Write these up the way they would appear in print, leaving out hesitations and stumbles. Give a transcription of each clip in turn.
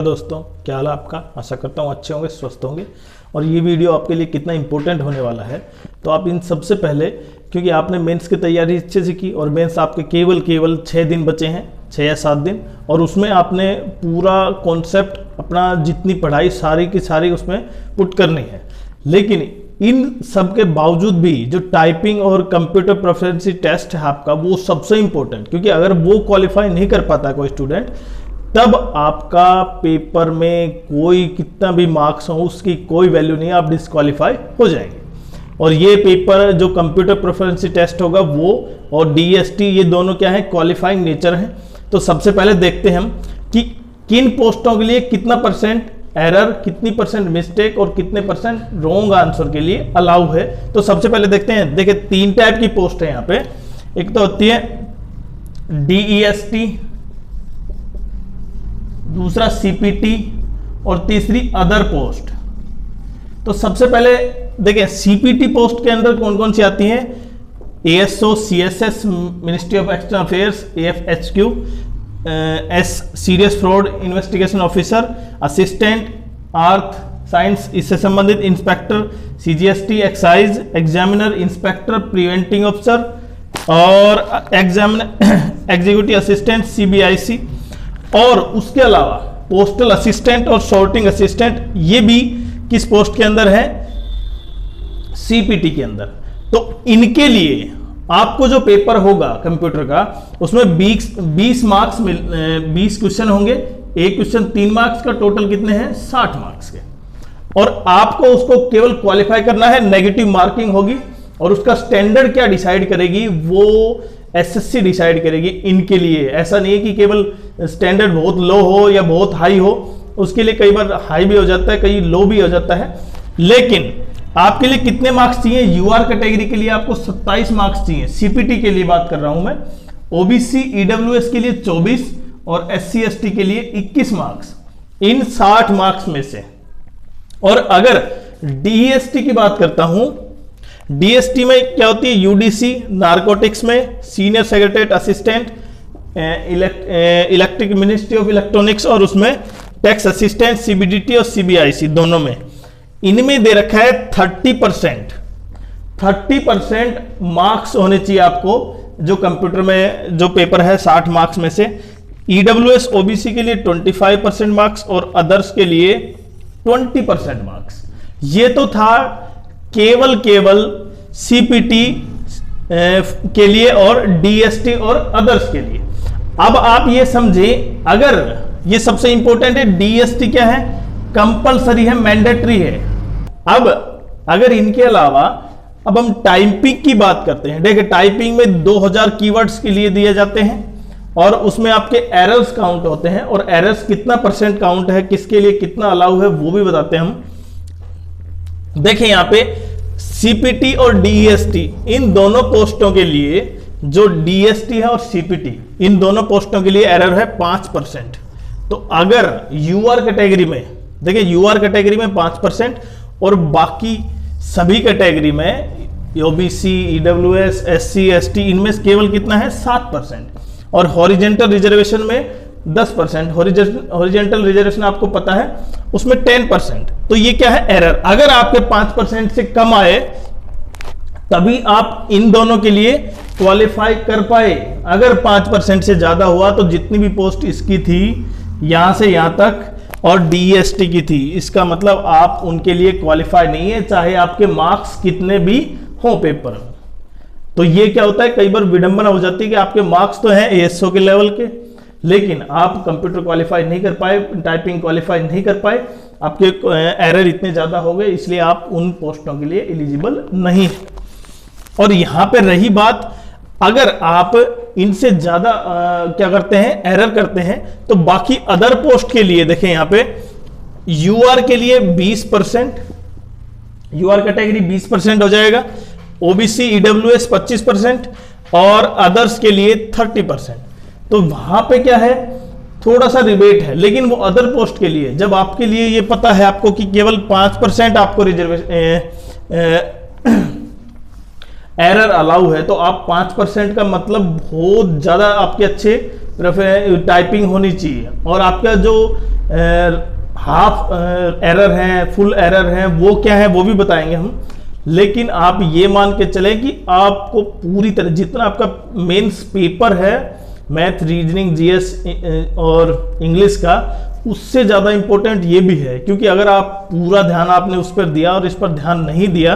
दोस्तों, क्या हाल है आपका। आशा करता हूँ अच्छे होंगे, स्वस्थ होंगे। और ये वीडियो आपके लिए कितना इंपॉर्टेंट होने वाला है, तो आप इन सबसे पहले, क्योंकि आपने मेंस की तैयारी अच्छे से की और मेंस आपके केवल 6 दिन बचे हैं, 6 या 7 दिन, और उसमें आपने पूरा कॉन्सेप्ट अपना जितनी पढ़ाई सारी की सारी उसमें पुट करनी है। लेकिन इन सब के बावजूद भी जो टाइपिंग और कंप्यूटर प्रोफिशिएंसी टेस्ट है आपका, वो सबसे इंपॉर्टेंट, क्योंकि अगर वो क्वालिफाई नहीं कर पाता कोई स्टूडेंट, तब आपका पेपर में कोई कितना भी मार्क्स हो उसकी कोई वैल्यू नहीं है, आप डिस्क्वालीफाई हो जाएंगे। और ये पेपर जो कंप्यूटर प्रोफिशिएंसी टेस्ट होगा वो और डीएसटी, ये दोनों क्या है, क्वालिफाइंग नेचर है। तो सबसे पहले देखते हैं हम कि किन पोस्टों के लिए कितना परसेंट एरर, कितनी परसेंट मिस्टेक और कितने परसेंट रॉन्ग आंसर के लिए अलाउ है। तो सबसे पहले देखते हैं। देखिए 3 टाइप की पोस्ट है यहाँ पे। एक तो होती है डीईएसटी, दूसरा सीपीटी और तीसरी अदर पोस्ट। तो सबसे पहले देखिए सीपीटी पोस्ट के अंदर कौन कौन सी आती हैं। ASO, CSS, ministry of external affairs, AFHQ, S serious fraud investigation officer, assistant earth science इससे संबंधित, inspector CGST, excise examiner, inspector preventing officer और एग्जीक्यूटिव असिस्टेंट सीबीआईसी। और उसके अलावा पोस्टल असिस्टेंट और सॉर्टिंग असिस्टेंट, ये भी किस पोस्ट के अंदर है, सीपीटी के अंदर। तो इनके लिए आपको जो पेपर होगा कंप्यूटर का, उसमें 20 मार्क्स 20 क्वेश्चन होंगे। एक क्वेश्चन 3 मार्क्स का, टोटल कितने हैं, 60 मार्क्स के। और आपको उसको केवल क्वालिफाई करना है, नेगेटिव मार्किंग होगी। और उसका स्टैंडर्ड क्या डिसाइड करेगी, वो एसएससी डिसाइड करेगी इनके लिए। ऐसा नहीं है कि केवल स्टैंडर्ड बहुत लो हो या बहुत हाई हो, उसके लिए कई बार हाई भी हो जाता है, कई लो भी हो जाता है। लेकिन आपके लिए कितने मार्क्स चाहिए, यूआर कैटेगरी के लिए आपको 27 मार्क्स चाहिए। सीपीटी के लिए बात कर रहा हूं मैं। ओबीसी ईडब्ल्यूएस के लिए 24 और एससी एसटी के लिए 21 मार्क्स, इन 60 मार्क्स में से। और अगर डीएसटी की बात करता हूं, डीएसटी में क्या होती है, यूडीसी नारकोटिक्स में senior secretariat assistant, electric ministry of electronics और उसमें टैक्स असिस्टेंट, सीबीडीटी और सीबीआईसी दोनों में, इनमें दे रखा है 30% मार्क्स होने चाहिए आपको। जो कंप्यूटर में जो पेपर है 60 मार्क्स में से, ईडब्ल्यूएस ओबीसी के लिए 25% मार्क्स और अदर्स के लिए 20% मार्क्स। ये तो था केवल सीपीटी के लिए और डीएसटी और अदर्स के लिए। अब आप ये समझें, अगर ये सबसे इंपॉर्टेंट है, डीएसटी क्या है, कंपलसरी है, मैंडेटरी है। अब अगर इनके अलावा अब हम टाइपिंग की बात करते हैं। देखिए टाइपिंग में 2000 कीवर्ड्स के लिए दिए जाते हैं और उसमें आपके एरर्स काउंट होते हैं, और एरर्स कितना परसेंट काउंट है, किसके लिए कितना अलाउ है, वो भी बताते हैं हम। देखिए यहां पे सीपीटी और डीएसटी, इन दोनों पोस्टों के लिए, जो डीएसटी है और सीपीटी, इन दोनों पोस्टों के लिए एरर है 5%। तो अगर यूआर कैटेगरी में, देखिए यूआर कैटेगरी में 5% और बाकी सभी कैटेगरी में ओबीसी, ईडब्ल्यूएस, एससी, एसटी, इनमें केवल कितना है, 7%। और हॉरिजेंटल रिजर्वेशन में 10%। हॉरिजेंटल रिजर्वेशन आपको पता है, उसमें 10%। तो ये क्या है, एरर। अगर आपके 5% से कम आए तभी आप इन दोनों के लिए क्वालिफाई कर पाए। अगर 5% से ज्यादा हुआ तो जितनी भी पोस्ट इसकी थी यहां से यहां तक और डीएसटी की थी, इसका मतलब आप उनके लिए क्वालिफाई नहीं है, चाहे आपके मार्क्स कितने भी हो पेपर में। तो ये क्या होता है, कई बार विडंबना हो जाती है कि आपके मार्क्स तो हैं एएसओ के लेवल के, लेकिन आप कंप्यूटर क्वालिफाई नहीं कर पाए, टाइपिंग क्वालिफाई नहीं कर पाए, आपके एरर इतने ज्यादा हो गए, इसलिए आप उन पोस्टों के लिए एलिजिबल नहीं है। और यहां पे रही बात, अगर आप इनसे ज्यादा क्या करते हैं, एरर करते हैं, तो बाकी अदर पोस्ट के लिए देखें यहां पे यूआर के लिए 20%, यूआर कैटेगरी 20% हो जाएगा, ओबीसी ईडब्ल्यूएस 25% और अदर्स के लिए 30%। तो वहां पे क्या है, थोड़ा सा रिबेट है। लेकिन वो अदर पोस्ट के लिए, जब आपके लिए ये पता है आपको कि केवल 5% आपको रिजर्वेशन एरर अलाउ है, तो आप 5% का मतलब बहुत ज्यादा आपके अच्छे टाइपिंग होनी चाहिए, और आपका जो हाफ एरर है, फुल एरर है, वो क्या है वो भी बताएंगे हम। लेकिन आप ये मान के चले कि आपको पूरी तरह जितना आपका मेंस पेपर है मैथ, रीजनिंग, जीएस और इंग्लिश का, उससे ज़्यादा इंपॉर्टेंट ये भी है। क्योंकि अगर आप पूरा ध्यान आपने उस पर दिया और इस पर ध्यान नहीं दिया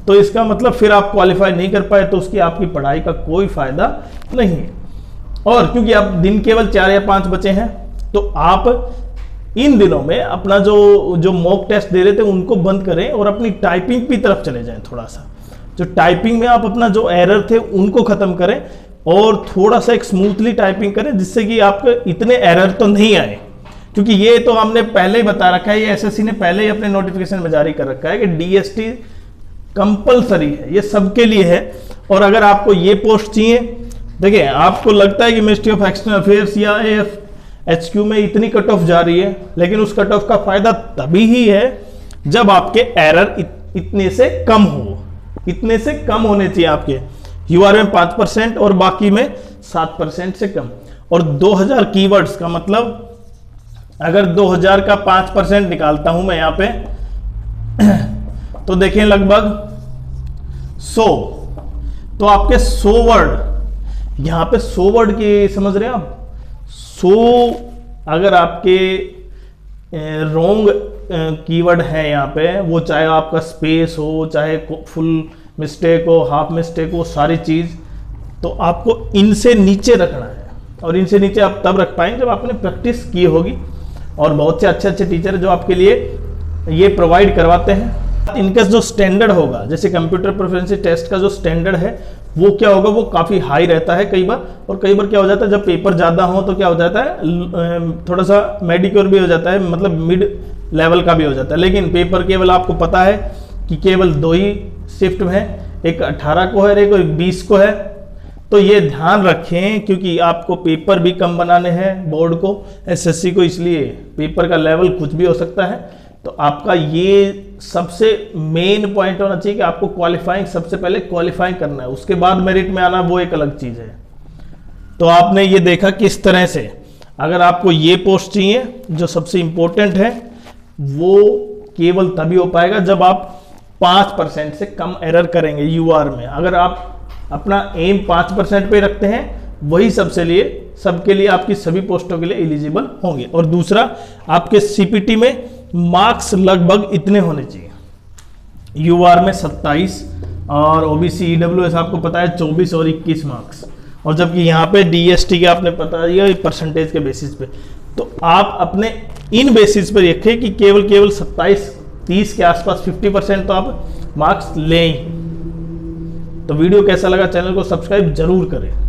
तो इसका मतलब फिर आप क्वालिफाई नहीं कर पाए, तो उसकी आपकी पढ़ाई का कोई फायदा नहीं है। और क्योंकि आप दिन केवल 4 या 5 बचे हैं, तो आप इन दिनों में अपना जो मॉक टेस्ट दे रहे थे उनको बंद करें और अपनी टाइपिंग की तरफ चले जाएं। थोड़ा सा जो टाइपिंग में आप अपना जो एरर थे उनको खत्म करें और थोड़ा सा एक स्मूथली टाइपिंग करें, जिससे कि आपके इतने एरर तो नहीं आए। क्योंकि ये तो हमने पहले ही बता रखा है, ये एसएससी ने पहले ही अपने नोटिफिकेशन में जारी कर रखा है कि डीएसटी कंपलसरी है, ये सबके लिए है। और अगर आपको ये पोस्ट चाहिए, देखिए आपको लगता है कि मिनिस्ट्री ऑफ एक्सटर्नल अफेयर्स या एचक्यू में इतनी कट ऑफ जा रही है, लेकिन उस कट ऑफ का फायदा तभी ही है जब आपके एरर इतने से कम हो, इतने से कम होने चाहिए आपके। यूआर में 5% और बाकी में 7% से कम। और 2000 कीवर्ड्स का मतलब अगर 2000 का 5% निकालता हूं मैं यहां पे तो देखें लगभग 100, तो आपके 100 वर्ड, यहां पे 100 वर्ड की समझ रहे हैं आप। 100 अगर आपके रॉन्ग कीवर्ड है यहाँ पे, वो चाहे आपका स्पेस हो, चाहे फुल मिस्टेक हो, हाफ मिस्टेक हो, सारी चीज़, तो आपको इनसे नीचे रखना है। और इनसे नीचे आप तब रख पाएंगे जब आपने प्रैक्टिस की होगी। और बहुत से अच्छे टीचर जो आपके लिए ये प्रोवाइड करवाते हैं। इनका जो स्टैंडर्ड होगा, जैसे कंप्यूटर प्रोफिशिएंसी टेस्ट का जो स्टैंडर्ड है वो क्या होगा, वो काफ़ी हाई रहता है कई बार। और कई बार क्या हो जाता है, जब पेपर ज़्यादा हो तो क्या हो जाता है, थोड़ा सा मेडिक्योर भी हो जाता है, मतलब मिड लेवल का भी हो जाता है। लेकिन पेपर केवल आपको पता है कि केवल 2 ही शिफ्ट में है, एक 18 को है, एक 20 को है। तो ये ध्यान रखें, क्योंकि आपको पेपर भी कम बनाने हैं बोर्ड को, एसएससी को, इसलिए पेपर का लेवल कुछ भी हो सकता है। तो आपका ये सबसे मेन पॉइंट होना चाहिए कि आपको क्वालिफाइंग, सबसे पहले क्वालिफाइंग करना है, उसके बाद मेरिट में आना वो एक अलग चीज़ है। तो आपने ये देखा किस तरह से, अगर आपको ये पोस्ट चाहिए जो सबसे इंपॉर्टेंट है, वो केवल तभी हो पाएगा जब आप 5% से कम एरर करेंगे यूआर में। अगर आप अपना एम 5% पे रखते हैं, वही सबके लिए आपकी सभी पोस्टों के लिए एलिजिबल होंगे। और दूसरा, आपके सीपीटी में मार्क्स लगभग इतने होने चाहिए, यूआर में 27 और ओबीसी ईडब्ल्यूएस आपको पता है 24 और 21 मार्क्स। और जबकि यहाँ पे डीएसटी के आपने पता है परसेंटेज के बेसिस पे, तो आप अपने इन बेसिस पर रखें कि केवल 27-30 के आसपास 50% तो आप मार्क्स लें। तो वीडियो कैसा लगा, चैनल को सब्सक्राइब जरूर करें।